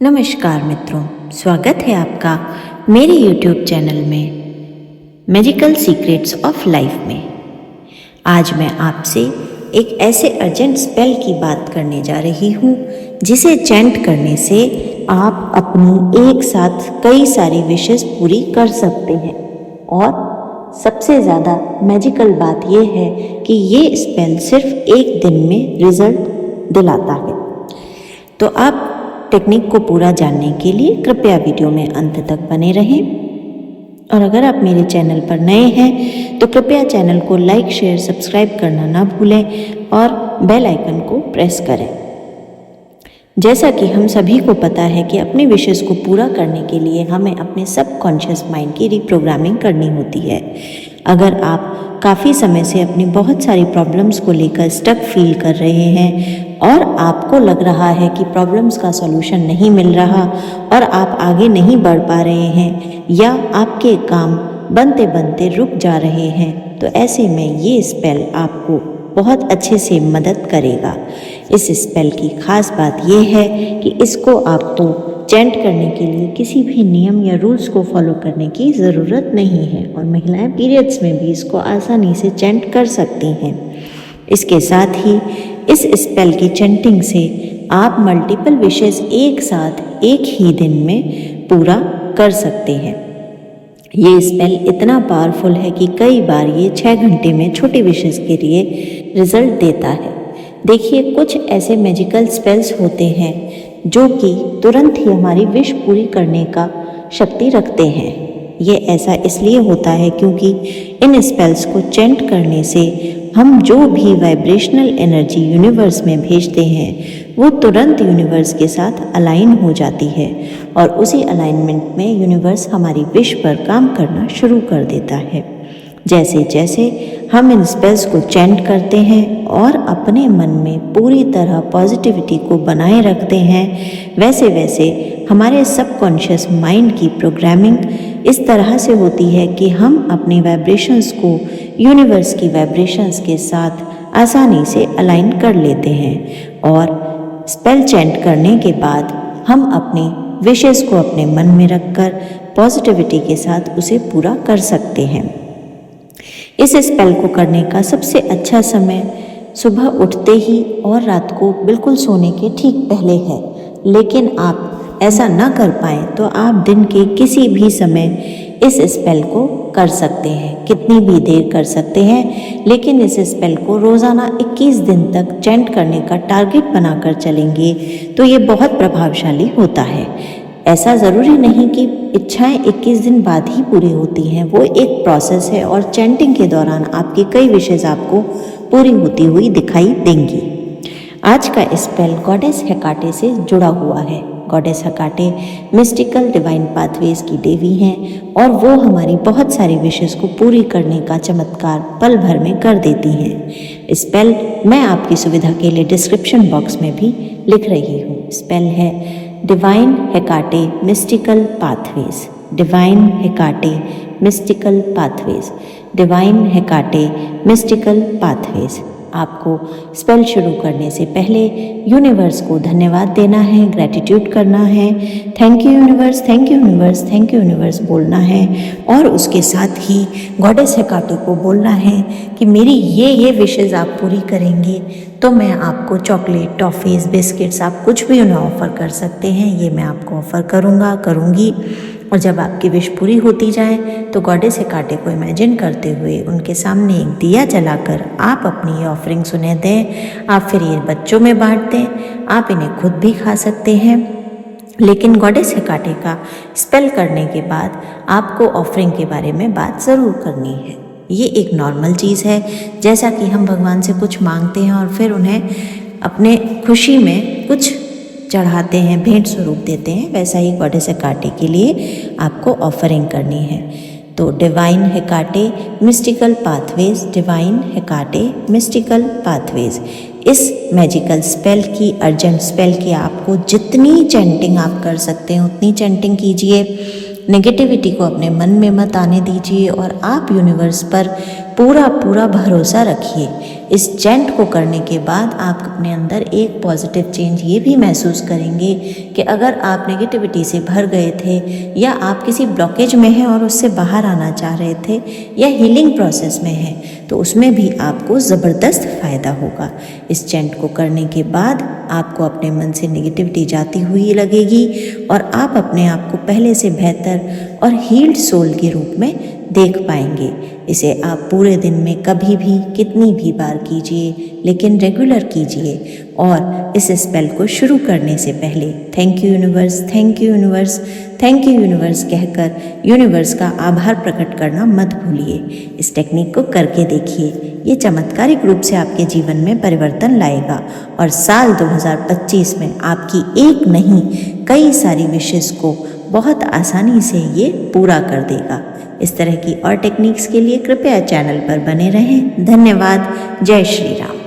नमस्कार मित्रों, स्वागत है आपका मेरे YouTube चैनल में मैजिकल सीक्रेट्स ऑफ लाइफ में। आज मैं आपसे एक ऐसे अर्जेंट स्पेल की बात करने जा रही हूँ जिसे चैंट करने से आप अपनी एक साथ कई सारी विशेस पूरी कर सकते हैं। और सबसे ज़्यादा मैजिकल बात यह है कि ये स्पेल सिर्फ एक दिन में रिजल्ट दिलाता है। तो आप टेक्निक को पूरा जानने के लिए कृपया वीडियो में अंत तक बने रहें। और अगर आप मेरे चैनल पर नए हैं तो कृपया चैनल को लाइक, शेयर, सब्सक्राइब करना ना भूलें और बेल आइकन को प्रेस करें। जैसा कि हम सभी को पता है कि अपने विशेस को पूरा करने के लिए हमें अपने सबकॉन्शियस माइंड की रिप्रोग्रामिंग करनी होती है। अगर आप काफ़ी समय से अपनी बहुत सारी प्रॉब्लम्स को लेकर स्टक फील कर रहे हैं और आपको लग रहा है कि प्रॉब्लम्स का सॉल्यूशन नहीं मिल रहा और आप आगे नहीं बढ़ पा रहे हैं या आपके काम बनते बनते रुक जा रहे हैं, तो ऐसे में ये स्पेल आपको बहुत अच्छे से मदद करेगा। इस स्पेल की खास बात यह है कि इसको आपको चैंट करने के लिए किसी भी नियम या रूल्स को फॉलो करने की ज़रूरत नहीं है और महिलाएं पीरियड्स में भी इसको आसानी से चैंट कर सकती हैं। इसके साथ ही इस स्पेल की चैंटिंग से आप मल्टीपल विशेस एक साथ एक ही दिन में पूरा कर सकते हैं। ये स्पेल इतना पावरफुल है कि कई बार ये 6 घंटे में छोटे विशेस के लिए रिजल्ट देता है। देखिए, कुछ ऐसे मैजिकल स्पेल्स होते हैं जो कि तुरंत ही हमारी विश पूरी करने का शक्ति रखते हैं। ये ऐसा इसलिए होता है क्योंकि इन स्पेल्स को चैंट करने से हम जो भी वाइब्रेशनल एनर्जी यूनिवर्स में भेजते हैं वो तुरंत यूनिवर्स के साथ अलाइन हो जाती है और उसी अलाइनमेंट में यूनिवर्स हमारी विश पर काम करना शुरू कर देता है। जैसे जैसे हम इन स्पेल्स को चैंट करते हैं और अपने मन में पूरी तरह पॉजिटिविटी को बनाए रखते हैं, वैसे वैसे हमारे सबकॉन्शियस माइंड की प्रोग्रामिंग इस तरह से होती है कि हम अपने वाइब्रेशंस को यूनिवर्स की वाइब्रेशंस के साथ आसानी से अलाइन कर लेते हैं और स्पेल चैंट करने के बाद हम अपनी विशेस को अपने मन में रखकर पॉजिटिविटी के साथ उसे पूरा कर सकते हैं। इस स्पेल को करने का सबसे अच्छा समय सुबह उठते ही और रात को बिल्कुल सोने के ठीक पहले है, लेकिन आप ऐसा ना कर पाएँ तो आप दिन के किसी भी समय इस स्पेल को कर सकते हैं, कितनी भी देर कर सकते हैं। लेकिन इस स्पेल को रोज़ाना 21 दिन तक चैंट करने का टारगेट बनाकर चलेंगे तो ये बहुत प्रभावशाली होता है। ऐसा ज़रूरी नहीं कि इच्छाएं 21 दिन बाद ही पूरी होती हैं, वो एक प्रोसेस है और चैंटिंग के दौरान आपकी कई विशेस आपको पूरी होती हुई दिखाई देंगी। आज का स्पेल गॉडेस हेकाटे से जुड़ा हुआ है। गॉडेस हेकाटे मिस्टिकल डिवाइन पाथवेज की देवी हैं और वो हमारी बहुत सारी विशेस को पूरी करने का चमत्कार पल भर में कर देती हैं। स्पेल मैं आपकी सुविधा के लिए डिस्क्रिप्शन बॉक्स में भी लिख रही हूँ। स्पेल है divine Hecate mystical pathways. Divine Hecate mystical pathways. Divine Hecate mystical pathways. आपको स्पेल शुरू करने से पहले यूनिवर्स को धन्यवाद देना है, ग्रैटिट्यूड करना है, thank you universe, thank you universe, thank you universe बोलना है और उसके साथ ही गॉडेस हेकाटे को बोलना है कि मेरी ये विशेज़ आप पूरी करेंगे तो मैं आपको चॉकलेट, टॉफ़ीज़, बिस्किट्स, आप कुछ भी उन्हें ऑफ़र कर सकते हैं, ये मैं आपको ऑफ़र करूँगी। और जब आपकी विश पूरी होती जाए तो गॉडेस हेकाटे को इमेजिन करते हुए उनके सामने एक दिया जलाकर आप अपनी ये ऑफरिंग्स उन्हें दें। आप फिर ये बच्चों में बांट दें, आप इन्हें खुद भी खा सकते हैं। लेकिन गॉडेस हेकाटे का स्पेल करने के बाद आपको ऑफरिंग के बारे में बात ज़रूर करनी है। ये एक नॉर्मल चीज़ है, जैसा कि हम भगवान से कुछ मांगते हैं और फिर उन्हें अपने खुशी में कुछ चढ़ाते हैं, भेंट स्वरूप देते हैं, वैसा ही गॉडेस हेकाटे के लिए आपको ऑफरिंग करनी है। तो divine Hecate mystical pathways, divine Hecate mystical pathways, इस मैजिकल स्पेल की, अर्जेंट स्पेल की आपको जितनी चैंटिंग आप कर सकते हैं उतनी चैंटिंग कीजिए। नेगेटिविटी को अपने मन में मत आने दीजिए और आप यूनिवर्स पर पूरा पूरा भरोसा रखिए। इस चैंट को करने के बाद आप अपने अंदर एक पॉजिटिव चेंज ये भी महसूस करेंगे कि अगर आप नेगेटिविटी से भर गए थे या आप किसी ब्लॉकेज में हैं और उससे बाहर आना चाह रहे थे या हीलिंग प्रोसेस में हैं, तो उसमें भी आपको ज़बरदस्त फ़ायदा होगा। इस चैंट को करने के बाद आपको अपने मन से नेगेटिविटी जाती हुई लगेगी और आप अपने आप को पहले से बेहतर और हील्ड सोल के रूप में देख पाएंगे। इसे आप पूरे दिन में कभी भी कितनी भी बार कीजिए, लेकिन रेगुलर कीजिए। और इस स्पेल को शुरू करने से पहले thank you universe, thank you universe, thank you universe कहकर यूनिवर्स का आभार प्रकट करना मत भूलिए। इस टेक्निक को करके देखिए, ये चमत्कारिक रूप से आपके जीवन में परिवर्तन लाएगा और साल 2025 में आपकी एक नहीं कई सारी विशेष को बहुत आसानी से ये पूरा कर देगा। इस तरह की और टेक्निक्स के लिए कृपया चैनल पर बने रहें। धन्यवाद। जय श्री राम।